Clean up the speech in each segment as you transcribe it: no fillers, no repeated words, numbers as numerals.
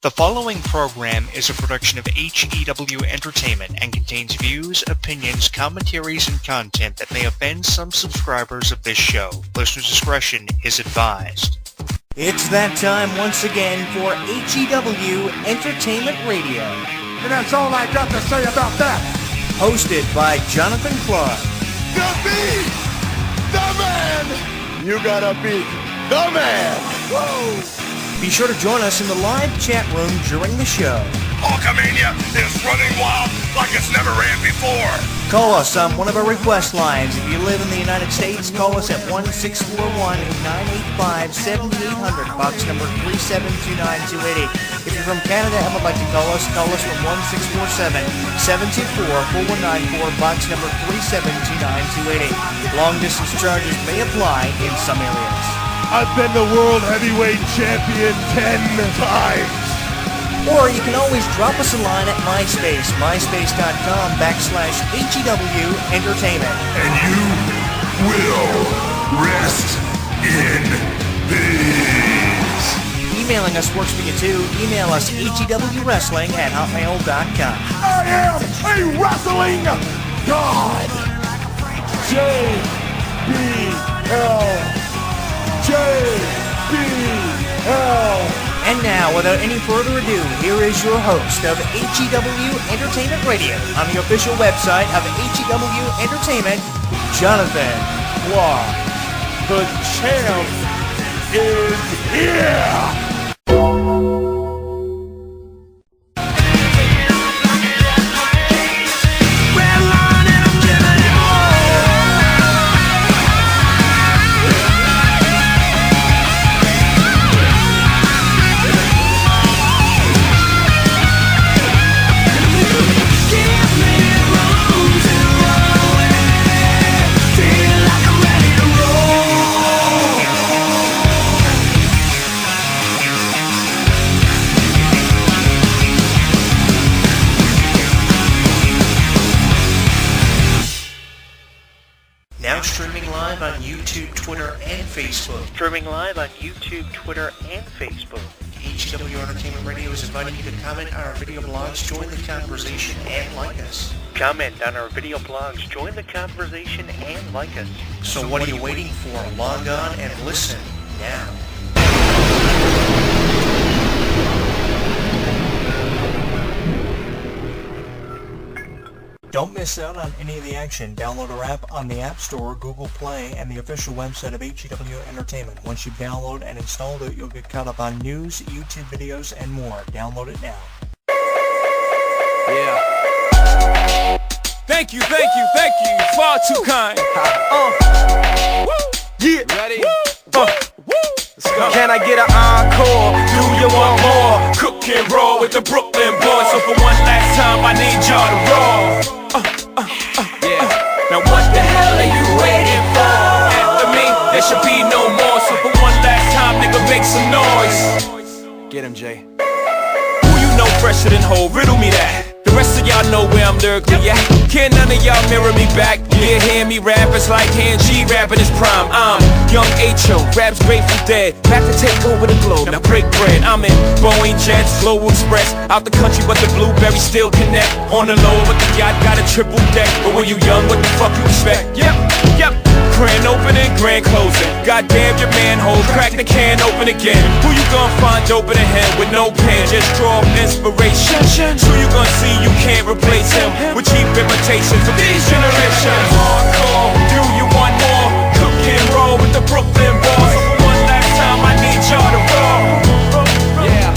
The following program is a production of HEW Entertainment and contains views, opinions, commentaries, and content that may offend some subscribers of this show. Listener discretion is advised. It's that time once again for HEW Entertainment Radio. And that's all I got to say about that. Hosted by Jonathan Clarke. The beat! The man! You gotta beat the man! Woo! Be sure to join us in the live chat room during the show. Hulkamania is running wild like it's never ran before. Call us on one of our request lines. If you live in the United States, call us at 1-641-985-7800, box number 3729280. If you're from Canada and would like to call us from 1-647-724-4194, box number 3729280. Long distance charges may apply in some areas. I've been the world heavyweight champion 10 times. Or you can always drop us a line at MySpace, myspace.com/HEW Entertainment. And you will rest in peace. Emailing us works for you too. Email us hewwrestling@hotmail.com. I am a wrestling god. JBL. And now, without any further ado, here is your host of HEW Entertainment Radio on the official website of HEW Entertainment, Jonathan Clarke. The champ is here! Streaming live on YouTube, Twitter, and Facebook. HEW Entertainment Radio is inviting you to comment on our video blogs, join the conversation, and like us. So what are you waiting for? Log on and listen now. Don't miss out on any of the action. Download our app on the App Store, Google Play, and the official website of HEW Entertainment. Once you download and install it, you'll get caught up on news, YouTube videos, and more. Download it now. Yeah. Thank you. Far too kind. Yeah. Ready? Let's go. Can I get an encore? Do you want more? Cook and roll with the Brooklyn boys. So for one last time, I need y'all to roll. Yeah. Now what the hell are you waiting for? After me, there should be no more. So for one last time, nigga, make some noise. Get him, Jay. Who you know fresher than Ho? Riddle me that. The rest of y'all know where I'm lyrically at. Can't none of y'all mirror me back. Yeah, hear me rap, it's like hearing G rapping his prime. I'm young H.O., raps Grateful Dead. Back to take over the globe, now break bread. I'm in Boeing Jets, Global Express. Out the country, but the blueberries still connect. On the low, but the yacht got a triple deck. But when you young, what the fuck you expect? Yep. Grand opening, grand closing. Goddamn your manhole, crack the can open again. Who you gonna find open a hand with no pen? Just draw up inspiration. Who you gonna see you can't replace him with cheap imitations of these generations? Hardcore, do you want more? Cook and roll with the Brooklyn boys. So for one last time, I need y'all to roll. Yeah.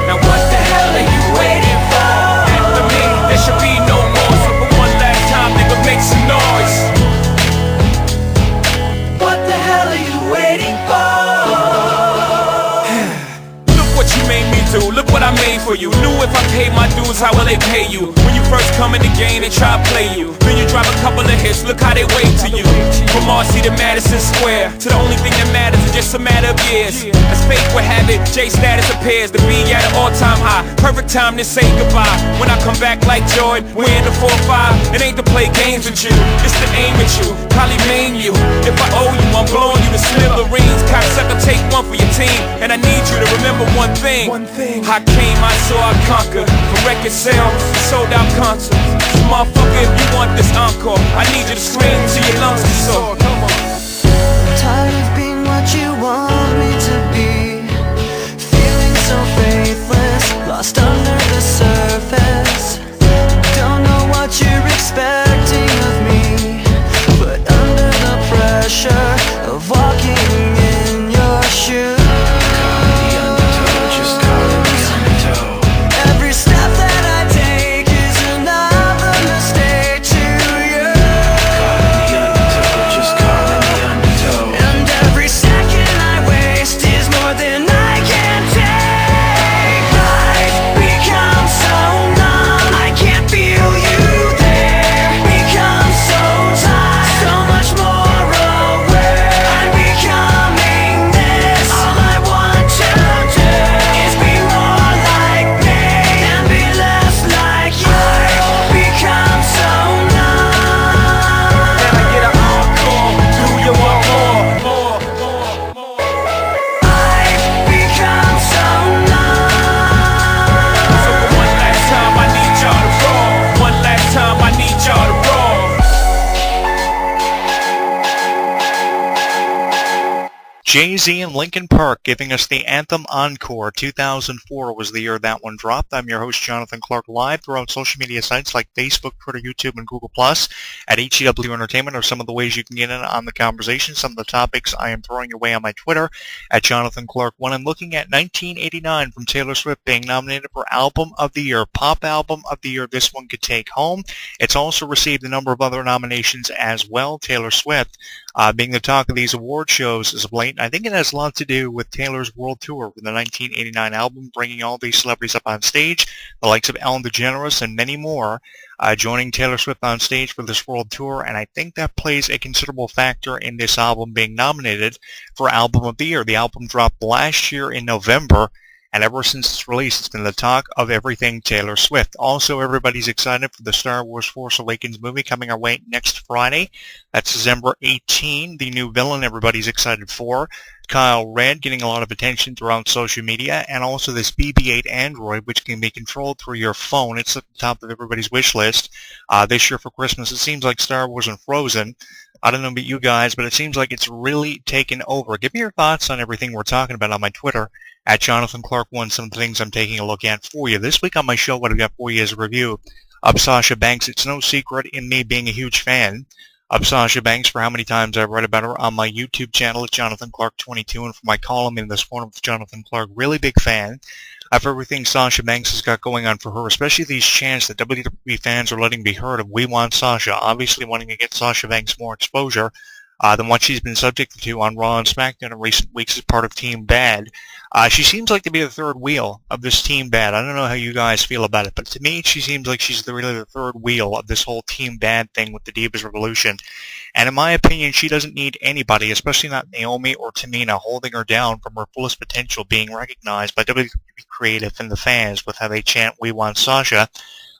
Now what the hell are you waiting for? After me, there should be no more. So for one last time, nigga, make some noise. What the hell are you waiting for? Look what you made me do, look what I made for you. Knew if I paid my dues, how will they pay you? When you first come in the game, they try to play you. Then you drop a couple of hits, look how they wait to you. From RC to Madison Square, to the only thing that matters is just a matter of years. As fate would have it, J status appears to be at an all-time high. Perfect time to say goodbye. When I come back like Jordan, we're in the 4-5. It ain't to play games with you, it's to aim at you, probably maim you. If I owe you, I'm blowing you to smithereens. Cocksucker, take one for your team. And I need you to remember one thing. I came, I saw, I conquered. From record sales, sold out concerts. Motherfucker, if you want this encore, I need you to scream till your lungs are sore. Come on. Tired of being what you want me to be, feeling so faithless, lost under the surface. Don't know what you're expecting of me, but under the pressure of walking in your shoes, every step that I take is another mistake to you. And every second I waste is more than I can take. I've become so numb, I can't feel you there. Become so tired, so much more aware. I'm becoming this. All I want to do is be more like me and be less like you. I've become so numb. Can I get an encore? Do you want more? I've become so numb. So for one last time, I need y'all to roll. One last time, I need y'all to roll. Jay-Z and Linkin Park giving us the Anthem Encore. 2004 was the year that one dropped. I'm your host, Jonathan Clarke, live throughout social media sites like Facebook, Twitter, YouTube, and Google+. At HEW Entertainment are some of the ways you can get in on the conversation, some of the topics I am throwing your way on my Twitter, at Jonathan Clarke 1. I'm looking at 1989 from Taylor Swift being nominated for Album of the Year, Pop Album of the Year. This one could take home. It's also received a number of other nominations as well. Taylor Swift being the talk of these award shows as of late. I think it has a lot to do with Taylor's world tour with the 1989 album, bringing all these celebrities up on stage, the likes of Ellen DeGeneres and many more, joining Taylor Swift on stage for this world tour, and I think that plays a considerable factor in this album being nominated for Album of the Year. The album dropped last year in November, and ever since its release, it's been the talk of everything Taylor Swift. Also, everybody's excited for the Star Wars Force Awakens movie coming our way next Friday. That's December 18, the new villain everybody's excited for. Kyle Red getting a lot of attention throughout social media, and also this BB-8 Android, which can be controlled through your phone. It's at the top of everybody's wish list. This year for Christmas, it seems like Star Wars and Frozen. I don't know about you guys, but it seems like it's really taken over. Give me your thoughts on everything we're talking about on my Twitter, at Jonathan Clarke 1, some of the things I'm taking a look at for you. This week on my show, what I've got for you is a review of Sasha Banks. It's no secret in me being a huge fan of Sasha Banks for how many times I've read about her on my YouTube channel at Jonathan Clarke 22, and for my column in this morning with Jonathan Clarke. Really big fan of everything Sasha Banks has got going on for her, especially these chants that WWE fans are letting be heard of. We want Sasha, obviously wanting to get Sasha Banks more exposure than what she's been subjected to on Raw and SmackDown in recent weeks as part of Team Bad. She seems like to be the third wheel of this Team Bad. I don't know how you guys feel about it, but to me, she seems like she's really the third wheel of this whole Team Bad thing with the Divas Revolution. And in my opinion, she doesn't need anybody, especially not Naomi or Tamina, holding her down from her fullest potential, being recognized by WWE Creative and the fans with how they chant, "We want Sasha."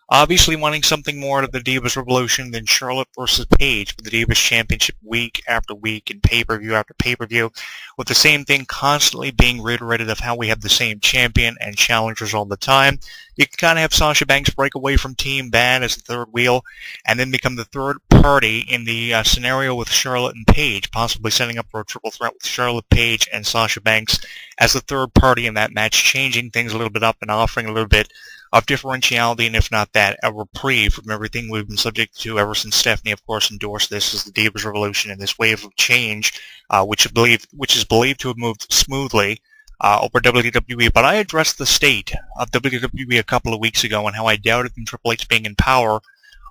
Obviously wanting something more out of the Divas Revolution than Charlotte versus Paige with the Divas Championship week after week and pay-per-view after pay-per-view, with the same thing constantly being reiterated of how we have the same champion and challengers all the time. You can kind of have Sasha Banks break away from Team Bad as the third wheel and then become the third party in the scenario with Charlotte and Paige, possibly setting up for a triple threat with Charlotte, Paige, and Sasha Banks as the third party in that match, changing things a little bit up and offering a little bit of differentiality, and if not that, a reprieve from everything we've been subject to ever since Stephanie, of course, endorsed this as the Divas Revolution and this wave of change, which is believed to have moved smoothly over WWE. But I addressed the state of WWE a couple of weeks ago and how I doubted in Triple H being in power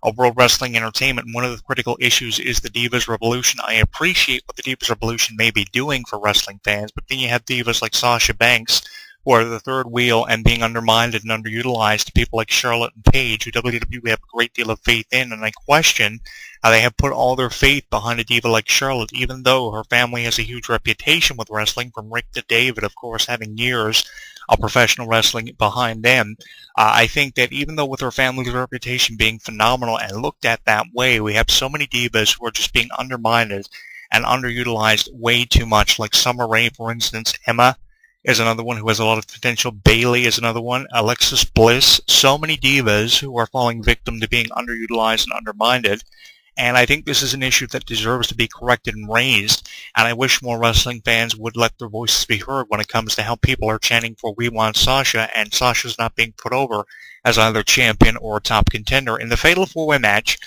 of World Wrestling Entertainment. One of the critical issues is the Divas Revolution. I appreciate what the Divas Revolution may be doing for wrestling fans, but then you have divas like Sasha Banks, who are the third wheel and being undermined and underutilized, people like Charlotte and Paige, who WWE have a great deal of faith in, and I question how they have put all their faith behind a diva like Charlotte, even though her family has a huge reputation with wrestling, from Rick to David, of course, having years of professional wrestling behind them. I think that even though with her family's reputation being phenomenal and looked at that way, we have so many divas who are just being undermined and underutilized way too much, like Summer Rae, for instance. Emma is another one who has a lot of potential. Bayley is another one. Alexis Bliss. So many divas who are falling victim to being underutilized and undermined. And I think this is an issue that deserves to be corrected and raised. And I wish more wrestling fans would let their voices be heard when it comes to how people are chanting for "We Want Sasha," and Sasha's not being put over as either champion or a top contender. In the Fatal 4-Way match,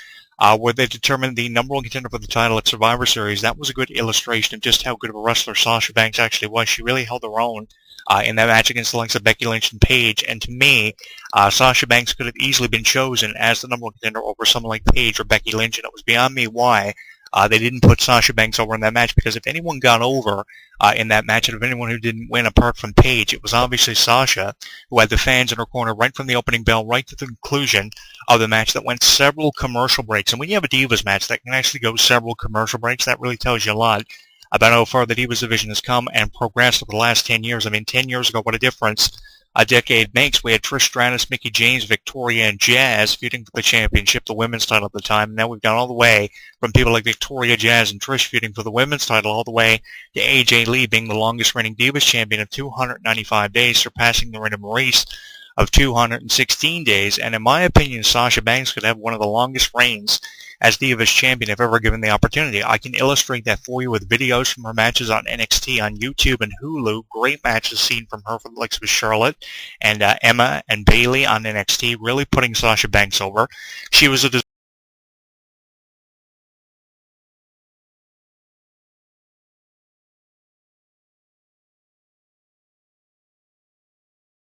where they determined the number one contender for the title at Survivor Series, that was a good illustration of just how good of a wrestler Sasha Banks actually was. She really held her own in that match against the likes of Becky Lynch and Paige. And to me, Sasha Banks could have easily been chosen as the number one contender over someone like Paige or Becky Lynch, and it was beyond me why they didn't put Sasha Banks over in that match, because if anyone got over in that match, and if anyone who didn't win apart from Paige, it was obviously Sasha, who had the fans in her corner right from the opening bell right to the conclusion of the match that went several commercial breaks. And when you have a Divas match that can actually go several commercial breaks, that really tells you a lot about how far the Divas division has come and progressed over the last 10 years. I mean, 10 years ago, what a difference a decade makes. We had Trish Stratus, Mickie James, Victoria, and Jazz feuding for the championship, the women's title at the time. And now we've gone all the way from people like Victoria, Jazz, and Trish feuding for the women's title all the way to AJ Lee being the longest reigning Divas champion of 295 days, surpassing the reign of Maurice of 216 days. And in my opinion, Sasha Banks could have one of the longest reigns as Divas champion if ever given the opportunity. I can illustrate that for you with videos from her matches on NXT on YouTube and Hulu. Great matches seen from her from the likes of Charlotte and Emma and Bayley on NXT, really putting Sasha Banks over. She was a